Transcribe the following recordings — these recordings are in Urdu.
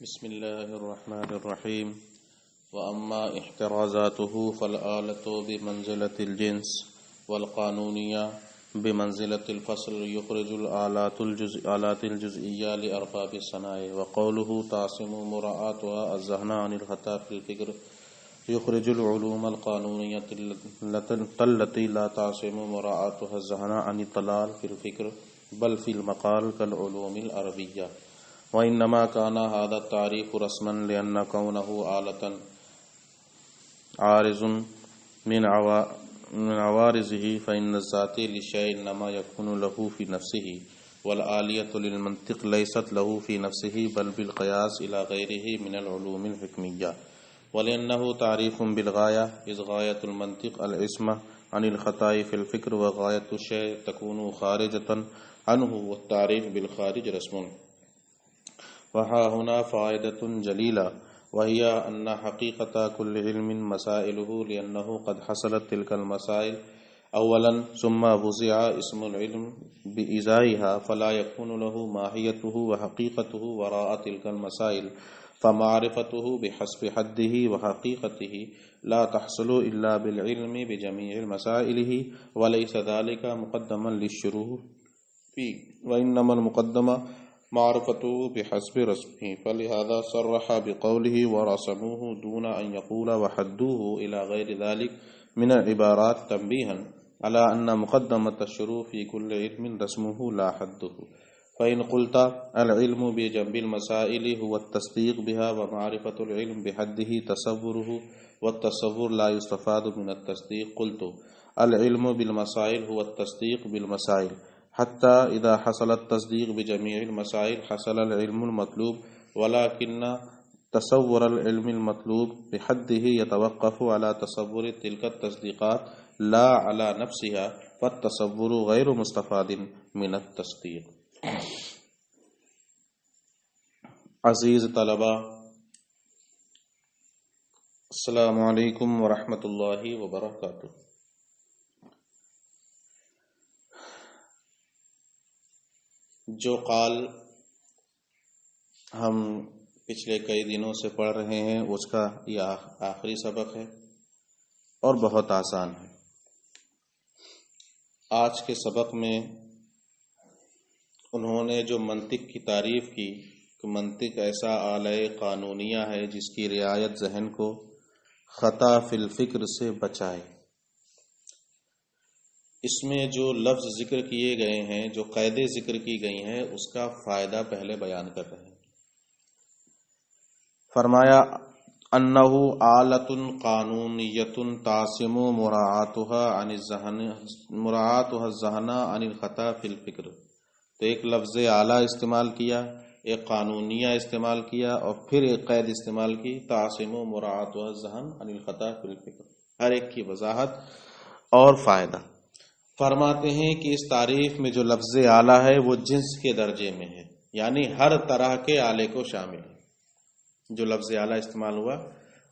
بسم الله الرحمن الرحيم. وأما احترازاته فالآلة بمنزلة الجنس والقانونية بمنزلة الفصل يخرج الآلات الجزئية لأرباب الصنائع. وقوله تعصم مراعاتها الذهن عن الخطأ في الفكر يخرج العلوم القانونية التي لا تعصم مراعاتها الذهن عن الضلال في الفكر بل في المقال كالعلوم العربية. وإنما كان هذا التعريف رسما لأن كونه آلة عارض من عوارضه فإن الذات للشيء إنما يكون له في نفسه، والآلية للمنطق ليست له في نفسه بل بالقياس إلى غيره من العلوم الحكمية. ولأنه تعريف بالغاية إذ غاية المنطق العصمة عن الخطأ في الفكر وغاية الشيء تكون خارجة عنه، والتعريف بالخارج رسم. وها هنا فائدة جليلة، وهي أن حقيقة كل علم مسائله، لأنه قد حصلت تلك المسائل أولا ثم وضع اسم العلم بإزائها، فلا يكون له ماهيته وحقيقته وراء تلك المسائل، فمعرفته بحسب حده وحقيقته لا تحصل إلا بالعلم بجميع مسائله، وليس ذلك مقدما للشروع فيه، وإنما المقدمة معرفته بحسب رسمه. فلهذا صرح بقوله ورسموه دون أن يقول وحدوه إلى غير ذلك من العبارات، تنبيها على أن مقدمة الشروع في كل علم رسمه لا حده. فإن قلت العلم بجنب المسائل هو التصديق بها، ومعرفة العلم بحده تصوره، والتصور لا يستفاد من التصديق، قلت العلم بالمسائل هو التصديق بالمسائل، حتى إذا حصل التصديق بجميع المسائل حصل العلم المطلوب، ولكن تصور العلم المطلوب بحده يتوقف على تصور تلك التصديقات لا على نفسها، فالتصور غير مستفاد من التصديق. عزیز طلبہ، السلام علیکم ورحمۃ اللہ وبرکاتہ۔ جو قال ہم پچھلے کئی دنوں سے پڑھ رہے ہیں اس کا یہ آخری سبق ہے اور بہت آسان ہے۔ آج کے سبق میں انہوں نے جو منطق کی تعریف کی کہ منطق ایسا آلہ قانونیہ ہے جس کی رعایت ذہن کو خطا فی الفکر سے بچائے، اس میں جو لفظ ذکر کیے گئے ہیں، جو قیدیں ذکر کی گئی ہیں، اس کا فائدہ پہلے بیان کر رہے ہیں۔ فرمایا انہ آلۃ قانونیۃ تعصم مراعاتها الذہن عن الخطا فی الفکر۔ تو ایک لفظ آلہ استعمال کیا، ایک قانونیہ استعمال کیا، اور پھر ایک قید استعمال کی، تعصم مراعاتها الذہن عن الخطا فی الفکر، ہر ایک کی وضاحت اور فائدہ۔ فرماتے ہیں کہ اس تعریف میں جو لفظ آلہ ہے وہ جنس کے درجے میں ہے، یعنی ہر طرح کے آلے کو شامل ہے۔ جو لفظ آلہ استعمال ہوا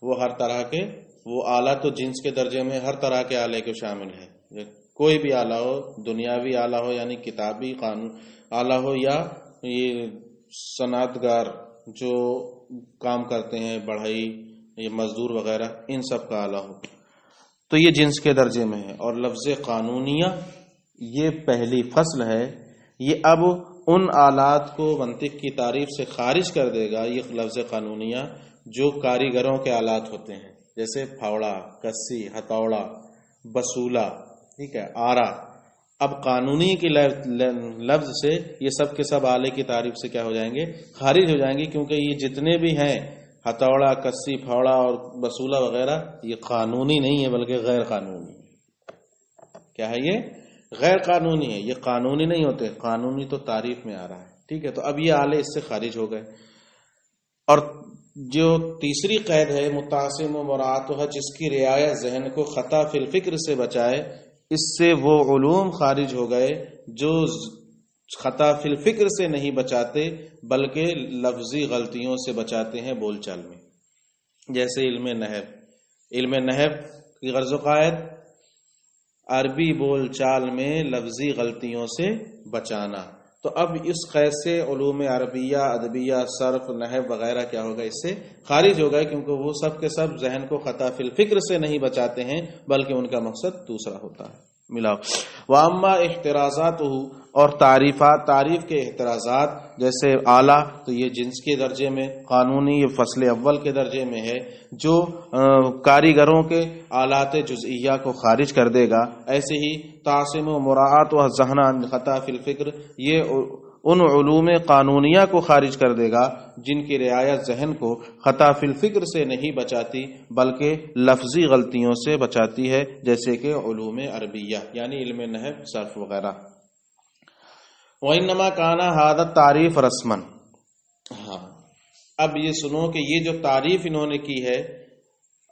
وہ ہر طرح کے، وہ آلہ تو جنس کے درجے میں ہر طرح کے آلے کو شامل ہے، کوئی بھی آلہ ہو، دنیاوی آلہ ہو یعنی کتابی قانون آلہ ہو، یا یہ صنعتگار جو کام کرتے ہیں، بڑھئی، یہ مزدور وغیرہ، ان سب کا آلہ ہو، تو یہ جنس کے درجے میں ہے۔ اور لفظ قانونیہ یہ پہلی فصل ہے، یہ اب ان آلات کو منطق کی تعریف سے خارج کر دے گا۔ یہ لفظ قانونیہ جو کاریگروں کے آلات ہوتے ہیں، جیسے پھاوڑا، کسی، ہتھوڑا، بسولہ، ٹھیک ہے، آرا، اب قانونی کی لفظ سے یہ سب کے سب آلے کی تعریف سے کیا ہو جائیں گے؟ خارج ہو جائیں گے، کیونکہ یہ جتنے بھی ہیں ہتھوڑا، کسی، پھاوڑا اور بسولہ وغیرہ، یہ قانونی نہیں ہے بلکہ غیر قانونی ہے۔ کیا ہے؟ یہ غیر قانونی ہے، یہ قانونی نہیں ہوتے، قانونی تو تعریف میں آ رہا ہے، ٹھیک ہے۔ تو اب یہ آلے اس سے خارج ہو گئے۔ اور جو تیسری قید ہے متعصم و مراعاتها، جس کی رعایت ذہن کو خطا فی الفکر سے بچائے، اس سے وہ علوم خارج ہو گئے جو خطا فی الفکر سے نہیں بچاتے بلکہ لفظی غلطیوں سے بچاتے ہیں بول چال میں، جیسے علم نحو۔ علم نحو کی غرض و قائد عربی بول چال میں لفظی غلطیوں سے بچانا، تو اب اس قید سے علوم عربیہ، ادبیہ، صرف، نحو وغیرہ کیا ہوگا، اس سے خارج ہوگا، کیونکہ وہ سب کے سب ذہن کو خطا فی الفکر سے نہیں بچاتے ہیں، بلکہ ان کا مقصد دوسرا ہوتا ہے۔ ملاؤ واما احترازات اور تعریفات، تعریف کے احترازات، جیسے اعلیٰ تو یہ جنس کے درجے میں، قانونی یہ فصل اول کے درجے میں ہے، جو کاریگروں کے آلات جزئیہ کو خارج کر دے گا، ایسے ہی تعصم و مراعات و ذہن عن خطا فی الفکر، یہ ان علوم قانونیہ کو خارج کر دے گا جن کی رعایت ذہن کو خطا فی الفکر سے نہیں بچاتی بلکہ لفظی غلطیوں سے بچاتی ہے، جیسے کہ علوم عربیہ یعنی علم نحو، صرف وغیرہ۔ وَإِنَّمَا كَانَ هَذَا التَّعْرِيفُ رَسْمًا، ہاں اب یہ سنو کہ یہ جو تعریف انہوں نے کی ہے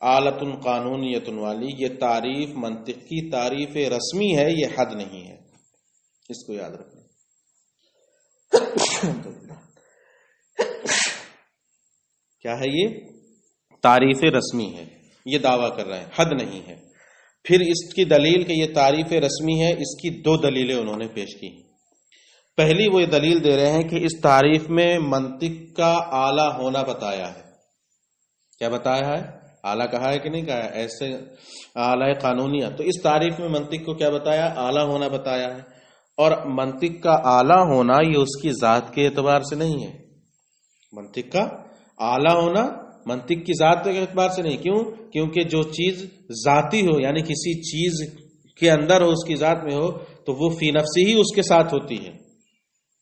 آلۃ قانونیۃ والی، یہ تعریف منطق کی تعریف رسمی ہے، یہ حد نہیں ہے، اس کو یاد رکھنا۔ کیا ہے یہ؟ تعریف رسمی ہے، یہ دعویٰ کر رہے ہیں، حد نہیں ہے۔ پھر اس کی دلیل کہ یہ تعریف رسمی ہے، اس کی دو دلیلیں انہوں نے پیش کی۔ پہلی وہ یہ دلیل دے رہے ہیں کہ اس تعریف میں منطق کا اعلیٰ ہونا بتایا ہے۔ کیا بتایا ہے؟ اعلیٰ کہا ہے کہ نہیں کہا ہے؟ ایسے اعلیٰ قانونیہ، تو اس تعریف میں منطق کو کیا بتایا؟ اعلیٰ ہونا بتایا ہے۔ اور منطق کا اعلیٰ ہونا یہ اس کی ذات کے اعتبار سے نہیں ہے، منطق کا اعلیٰ ہونا منطق کی ذات کے اعتبار سے نہیں۔ کیوں؟ کیونکہ جو چیز ذاتی ہو، یعنی کسی چیز کے اندر ہو، اس کی ذات میں ہو، تو وہ فی نفسی ہی اس کے ساتھ ہوتی ہے۔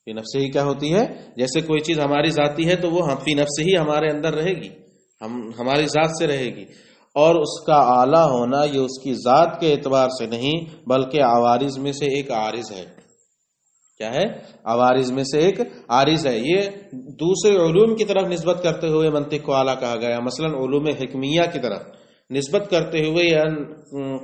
فی نفسی ہی کیا ہوتی ہے؟ جیسے کوئی چیز ہماری ذاتی ہے تو وہ ہم فی نفسی ہی ہمارے اندر رہے گی، ہماری ذات سے رہے گی۔ اور اس کا اعلیٰ ہونا یہ اس کی ذات کے اعتبار سے نہیں بلکہ عوارض میں سے ایک عارض ہے۔ کیا ہے؟ عوارض میں سے ایک عارض ہے۔ یہ دوسرے علوم کی طرف نسبت کرتے ہوئے منطق کو اعلیٰ کہا گیا، مثلا علوم حکمیہ کی طرف نسبت کرتے ہوئے یا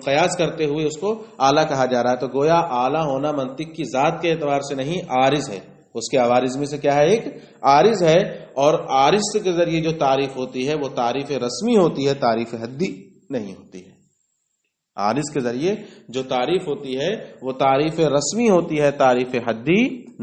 قیاس کرتے ہوئے اس کو اعلیٰ کہا جا رہا ہے۔ تو گویا اعلیٰ ہونا منطق کی ذات کے اعتبار سے نہیں، عارض ہے، اس کے عوارض میں سے کیا ہے؟ ایک عارض ہے۔ اور عارض کے ذریعے جو تعریف ہوتی ہے وہ تعریف رسمی ہوتی ہے، تعریف حدی نہیں ہوتی ہے۔ عارض کے ذریعے جو تعریف ہوتی ہے وہ تعریف رسمی ہوتی ہے، تعریف حدی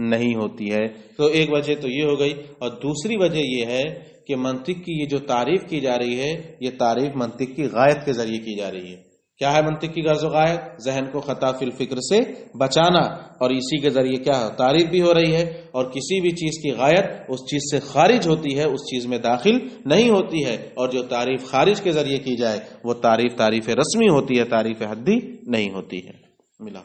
نہیں ہوتی ہے۔ تو ایک وجہ تو یہ ہو گئی، اور دوسری وجہ یہ ہے کہ منطق کی یہ جو تعریف کی جا رہی ہے یہ تعریف منطق کی غایت کے ذریعے کی جا رہی ہے۔ کیا ہے منطق کی غرض و غایت؟ ذہن کو خطا فی الفکر سے بچانا، اور اسی کے ذریعے کیا ہے؟ تعریف بھی ہو رہی ہے، اور کسی بھی چیز کی غایت اس چیز سے خارج ہوتی ہے، اس چیز میں داخل نہیں ہوتی ہے، اور جو تعریف خارج کے ذریعے کی جائے وہ تعریف رسمی ہوتی ہے، تعریف حدی نہیں ہوتی ہے۔ ملا۔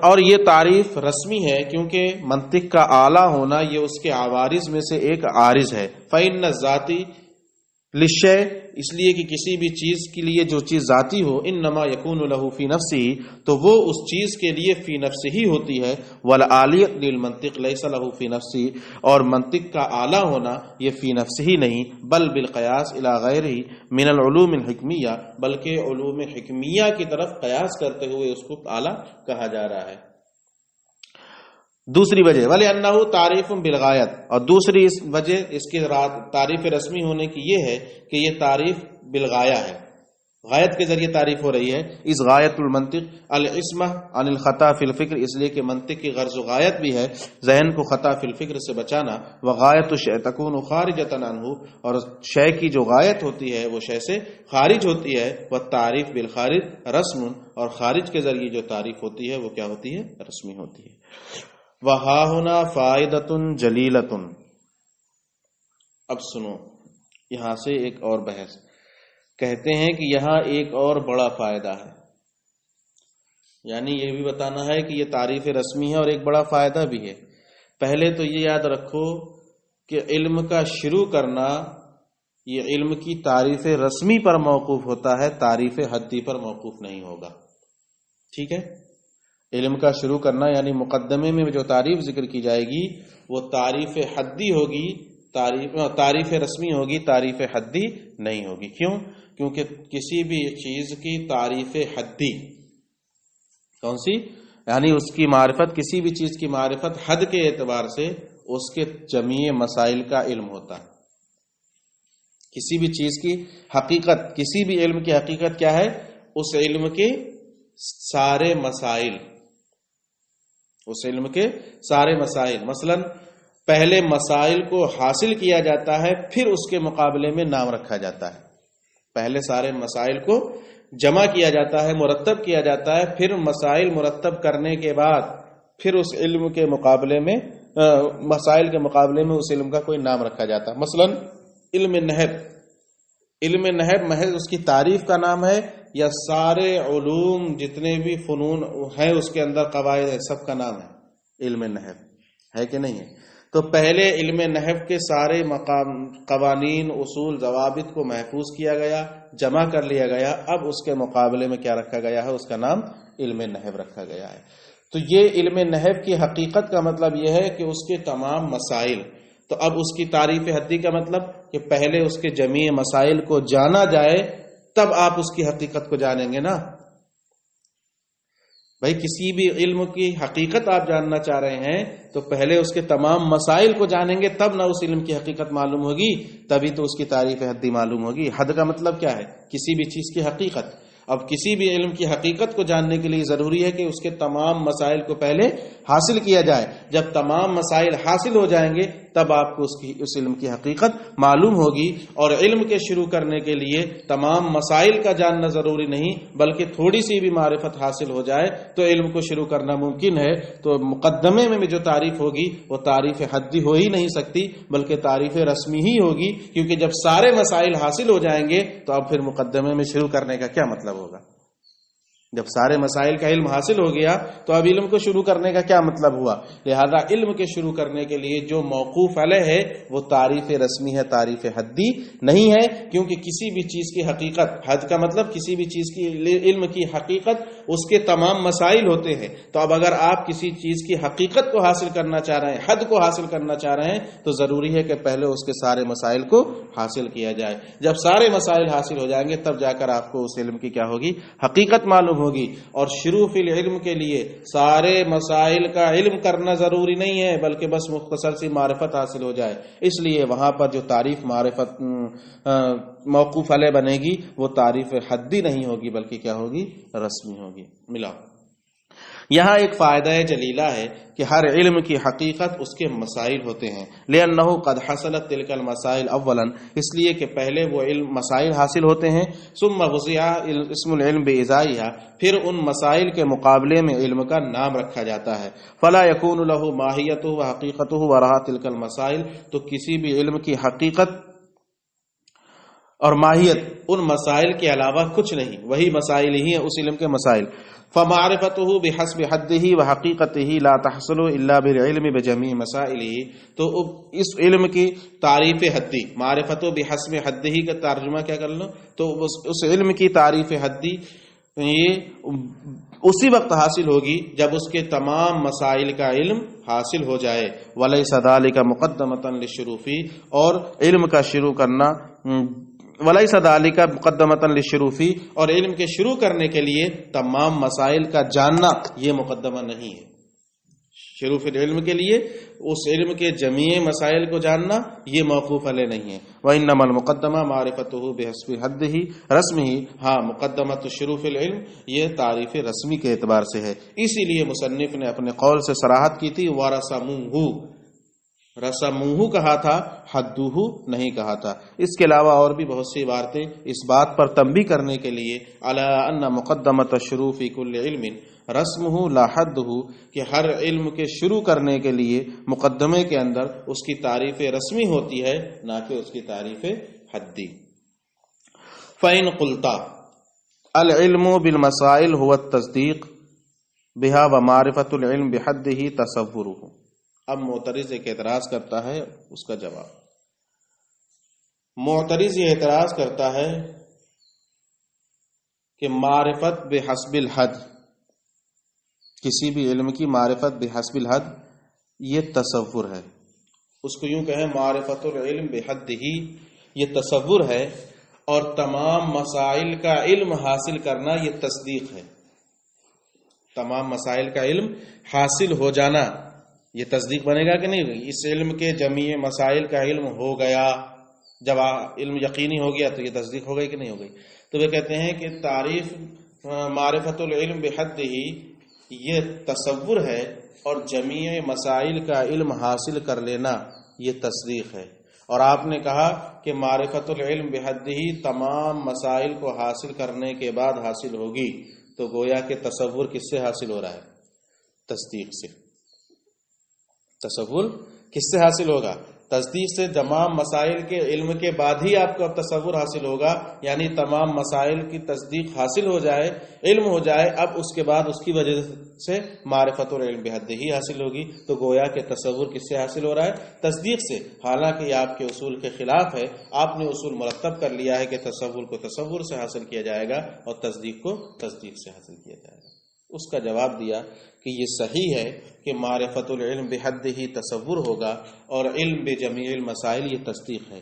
اور یہ تعریف رسمی ہے کیونکہ منطق کا اعلیٰ ہونا یہ اس کے عوارض میں سے ایک عارض ہے۔ فإن الذاتی للشیء، اس لیے کہ کسی بھی چیز کے لیے جو چیز ذاتی ہو، انما یکون له فی نفسه، تو وہ اس چیز کے لیے فی نفسه ہی ہوتی ہے۔ والعالیۃ للمنطق لیس له فی نفسه، اور منطق کا اعلیٰ ہونا یہ فی نفسه ہی نہیں، بل بالقیاس الی غیرہ من العلوم الحکمیہ، بلکہ علوم حکمیہ کی طرف قیاس کرتے ہوئے اس کو اعلیٰ کہا جا رہا ہے۔ دوسری وجہ وَلِأَنَّهُ تَعْرِيفٌ بِالْغَایَۃ، اور دوسری اس وجہ اس کی تعریف رسمی ہونے کی یہ ہے کہ یہ تعریف بالغایہ ہے، غایت کے ذریعے تعریف ہو رہی ہے۔ اس غایت المنطق العصمہ عن الخطا فی الفکر، اس لیے کہ منطق کی غرض و غایت بھی ہے ذہن کو خطا فی الفکر سے بچانا۔ وغایت الشیء تکون خارجۃ عنہ، اور شے کی جو غایت ہوتی ہے وہ شے سے خارج ہوتی ہے۔ والتعریف بالخارج رسم، اور خارج کے ذریعے جو تعریف ہوتی ہے وہ کیا ہوتی ہے؟ رسمی ہوتی ہے۔ وَهَا هُنَا فَائِدَةٌ جَلِيلَةٌ، اب سنو یہاں سے ایک اور بحث، کہتے ہیں کہ یہاں ایک اور بڑا فائدہ ہے، یعنی یہ بھی بتانا ہے کہ یہ تعریف رسمی ہے اور ایک بڑا فائدہ بھی ہے۔ پہلے تو یہ یاد رکھو کہ علم کا شروع کرنا یہ علم کی تعریف رسمی پر موقوف ہوتا ہے، تعریف حدی پر موقوف نہیں ہوگا۔ ٹھیک ہے؟ علم کا شروع کرنا یعنی مقدمے میں جو تعریف ذکر کی جائے گی وہ تعریف حدی ہوگی، تعریف رسمی ہوگی، تعریف حدی نہیں ہوگی۔ کیوں؟ کیونکہ کسی بھی چیز کی تعریف حدی کون سی؟ یعنی اس کی معرفت، کسی بھی چیز کی معرفت حد کے اعتبار سے اس کے جمیع مسائل کا علم ہوتا ہے۔ کسی بھی چیز کی حقیقت، کسی بھی علم کی حقیقت کیا ہے؟ اس علم کے سارے مسائل، اس علم کے سارے مسائل، مثلا پہلے مسائل کو حاصل کیا جاتا ہے، پھر اس کے مقابلے میں نام رکھا جاتا ہے. پہلے سارے مسائل کو جمع کیا جاتا ہے، مرتب کیا جاتا ہے، پھر مسائل مرتب کرنے کے بعد پھر اس علم کے مقابلے میں مسائل کے مقابلے میں اس علم کا کوئی نام رکھا جاتا ہے. مثلا علم نحو محض اس کی تعریف کا نام ہے، یا سارے علوم جتنے بھی فنون ہیں اس کے اندر قواعد ہے، سب کا نام ہے علم نحو، ہے کہ نہیں ہے؟ تو پہلے علم نحو کے سارے قوانین، اصول، ضوابط کو محفوظ کیا گیا، جمع کر لیا گیا. اب اس کے مقابلے میں کیا رکھا گیا ہے؟ اس کا نام علم نحو رکھا گیا ہے. تو یہ علم نحو کی حقیقت کا مطلب یہ ہے کہ اس کے تمام مسائل. تو اب اس کی تعریف حدی کا مطلب کہ پہلے اس کے جمیع مسائل کو جانا جائے، تب آپ اس کی حقیقت کو جانیں گے نا. بھائی کسی بھی علم کی حقیقت آپ جاننا چاہ رہے ہیں تو پہلے اس کے تمام مسائل کو جانیں گے، تب نہ اس علم کی حقیقت معلوم ہوگی، تبھی تو اس کی تعریف حدی معلوم ہوگی. حد کا مطلب کیا ہے؟ کسی بھی چیز کی حقیقت. اب کسی بھی علم کی حقیقت کو جاننے کے لیے ضروری ہے کہ اس کے تمام مسائل کو پہلے حاصل کیا جائے. جب تمام مسائل حاصل ہو جائیں گے تب آپ کو اس علم کی حقیقت معلوم ہوگی. اور علم کے شروع کرنے کے لیے تمام مسائل کا جاننا ضروری نہیں، بلکہ تھوڑی سی بھی معرفت حاصل ہو جائے تو علم کو شروع کرنا ممکن ہے. تو مقدمے میں جو تعریف ہوگی وہ تعریف حدی ہو ہی نہیں سکتی، بلکہ تعریف رسمی ہی ہوگی، کیونکہ جب سارے مسائل حاصل ہو جائیں گے تو اب پھر مقدمے میں شروع کرنے کا کیا مطلب ہوگا؟ جب سارے مسائل کا علم حاصل ہو گیا تو اب علم کو شروع کرنے کا کیا مطلب ہوا؟ لہذا علم کے شروع کرنے کے لیے جو موقوف علیہ ہے وہ تعریف رسمی ہے، تعریف حدی نہیں ہے. کیونکہ کسی بھی چیز کی حقیقت، حد کا مطلب کسی بھی چیز کی علم کی حقیقت اس کے تمام مسائل ہوتے ہیں. تو اب اگر آپ کسی چیز کی حقیقت کو حاصل کرنا چاہ رہے ہیں، حد کو حاصل کرنا چاہ رہے ہیں، تو ضروری ہے کہ پہلے اس کے سارے مسائل کو حاصل کیا جائے. جب سارے مسائل حاصل ہو جائیں گے تب جا کر آپ کو اس علم کی کیا ہوگی؟ حقیقت معلوم ہوگی. اور شروع فی العلم کے لیے سارے مسائل کا علم کرنا ضروری نہیں ہے، بلکہ بس مختصر سی معرفت حاصل ہو جائے. اس لیے وہاں پر جو تعریف معرفت موقوف علیہ بنے گی وہ تعریف حدی نہیں ہوگی، بلکہ کیا ہوگی؟ رسمی ہوگی. ملا. یہاں ایک فائدہ جلیلہ ہے کہ ہر علم کی حقیقت اس کے مسائل ہوتے ہیں. لأنه قد حصلت تلك المسائل اولا، اس لیے کہ پہلے وہ علم مسائل حاصل ہوتے ہیں. ثم وضع اسم العلم بإزائها، پھر ان مسائل کے مقابلے میں علم کا نام رکھا جاتا ہے. فلا يكون له ماہیته وحقیقته وراء تلك المسائل، تو کسی بھی علم کی حقیقت اور ماہیت ان مسائل کے علاوہ کچھ نہیں، وہی مسائل ہی ہیں اس علم کے مسائل. فمعرفته بحسب حده وحقیقته لا تحصل الا بالعلم بجميع مسائله، تو اس علم کی تعریف حدی، معرفت بحسب حده کا ترجمہ کیا کر لو؟ تو اس علم کی تعریف حدی یہ اسی وقت حاصل ہوگی جب اس کے تمام مسائل کا علم حاصل ہو جائے. ولیس ذلک مقدمۃ للشروع، اور علم کا شروع کرنا ولیس ذلک مقدمۃ للشروع، اور علم کے شروع کرنے کے لیے تمام مسائل کا جاننا یہ مقدمہ نہیں ہے. شروع فی العلم کے لیے اس علم کے جمیع مسائل کو جاننا یہ موقوف علیہ نہیں ہے. وانما المقدمہ معرفته بحسب حده رسمه، ہاں مقدمۃ الشروع فی العلم یہ تعریف رسمی کے اعتبار سے ہے. اسی لیے مصنف نے اپنے قول سے صراحت کی تھی، ورسموہ، رسموہ کہا تھا، حدوہ نہیں کہا تھا. اس کے علاوہ اور بھی بہت سی عبارتیں اس بات پر تنبیہ کرنے کے لیے علی ان مقدمۃ الشروع فی کل علم رسمہ لا حدہ، کہ ہر علم کے شروع کرنے کے لیے مقدمے کے اندر اس کی تعریف رسمی ہوتی ہے، نہ کہ اس کی تعریف حدی. فإن قلت العلم بالمسائل هو التصدیق بها ومعرفت العلم بحده تصوره. اب معترض ایک اعتراض کرتا ہے، اس کا جواب. معترض یہ اعتراض کرتا ہے کہ معرفت بحسب الحد، کسی بھی علم کی معرفت بحسب الحد یہ تصور ہے. اس کو یوں کہیں معرفت العلم بحدہ، یہ تصور ہے، اور تمام مسائل کا علم حاصل کرنا یہ تصدیق ہے. تمام مسائل کا علم حاصل ہو جانا یہ تصدیق بنے گا کہ نہیں؟ اس علم کے جمیع مسائل کا علم ہو گیا، جب علم یقینی ہو گیا تو یہ تصدیق ہو گئی کہ نہیں ہو گئی؟ تو وہ کہتے ہیں کہ تعریف معرفت العلم بحدہ یہ تصور ہے اور جمیع مسائل کا علم حاصل کر لینا یہ تصدیق ہے۔ اور آپ نے کہا کہ معرفت العلم بحدہ تمام مسائل کو حاصل کرنے کے بعد حاصل ہوگی، تو گویا کہ تصور کس سے حاصل ہو رہا ہے؟ تصدیق سے۔ تصور کس سے حاصل ہوگا؟ تصدیق سے۔ تمام مسائل کے علم کے بعد ہی آپ کو اب تصور حاصل ہوگا، یعنی تمام مسائل کی تصدیق حاصل ہو جائے، علم ہو جائے، اب اس کے بعد اس کی وجہ سے معرفت العلم بحدہ ہی حاصل ہوگی، تو گویا کہ تصور کس سے حاصل ہو رہا ہے؟ تصدیق سے۔ حالانکہ یہ آپ کے اصول کے خلاف ہے، آپ نے اصول مرتب کر لیا ہے کہ تصور کو تصور سے حاصل کیا جائے گا اور تصدیق کو تصدیق سے حاصل کیا جائے گا۔ اس کا جواب دیا کہ یہ صحیح ہے کہ معرفت العلم بحد ہی تصور ہوگا اور علم بجمیع المسائل یہ تصدیق ہے،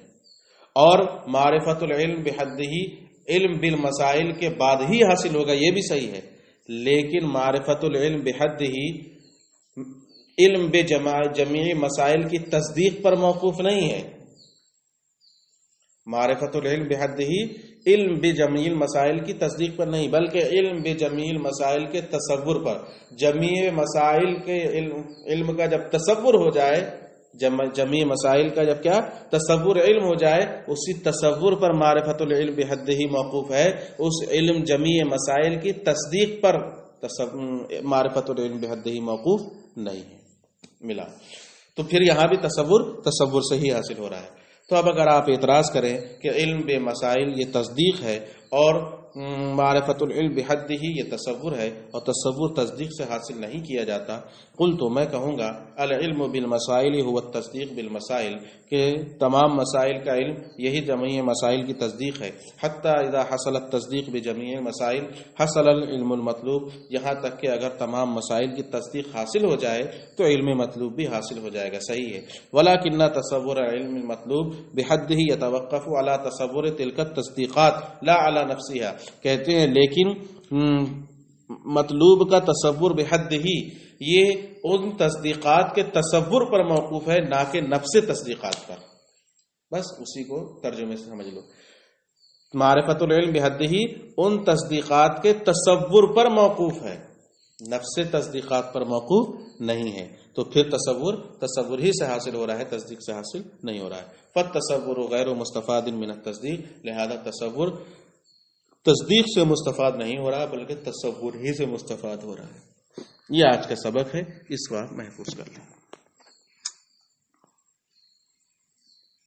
اور معرفت العلم بحد ہی علم بالمسائل کے بعد ہی حاصل ہوگا، یہ بھی صحیح ہے، لیکن معرفت العلم بحد ہی علم بجمیع مسائل کی تصدیق پر موقوف نہیں ہے۔ معرفت العلم بحد ہی علم بجمیع المسائل کی تصدیق پر نہیں، بلکہ علم بجمیع المسائل کے تصور پر۔ جمیع مسائل کے علم کا جب تصور ہو جائے، جمیع مسائل کا جب کیا تصور علم ہو جائے، اسی تصور پر معرفت العلم بحد ہی موقوف ہے، اس علم جمیع مسائل کی تصدیق پر معرفت العلم بحد ہی موقوف نہیں ہے۔ ملا تو پھر یہاں بھی تصور سے ہی حاصل ہو رہا ہے۔ تو اب اگر آپ اعتراض کریں کہ علم بے مسائل یہ تصدیق ہے اور معرفت العلم بحد ہی یہ تصور ہے، اور تصور تصدیق سے حاصل نہیں کیا جاتا، قل تو میں کہوں گا العلم بالمسائل هو التصدیق بالمسائل، کہ تمام مسائل کا علم یہی جمیع مسائل کی تصدیق ہے۔ حتی اذا حصل التصدیق بجمیع مسائل حصل العلم المطلوب، یہاں تک کہ اگر تمام مسائل کی تصدیق حاصل ہو جائے تو علم مطلوب بھی حاصل ہو جائے گا، صحیح ہے۔ ولکن تصور علم المطلوب بحد ہی يتوقف على تصور تلك التصدیقات لا على نفسها، کہتے ہیں لیکن مطلوب کا تصور بحد ہی یہ ان تصدیقات کے تصور پر موقوف ہے، نہ کہ نفس تصدیقات پر۔ بس اسی کو ترجمے سے سمجھ لو، معرفت العلم بحد ہی ان تصدیقات کے تصور پر موقوف ہے، نفس تصدیقات پر موقوف نہیں ہے۔ تو پھر تصور ہی سے حاصل ہو رہا ہے، تصدیق سے حاصل نہیں ہو رہا ہے۔ فالتصور غیر مستفاد من التصدیق، لہذا تصور تصدیق سے مستفاد نہیں ہو رہا بلکہ تصور ہی سے مستفاد ہو رہا ہے۔ یہ آج کا سبق ہے، اس بار محفوظ کر لیں۔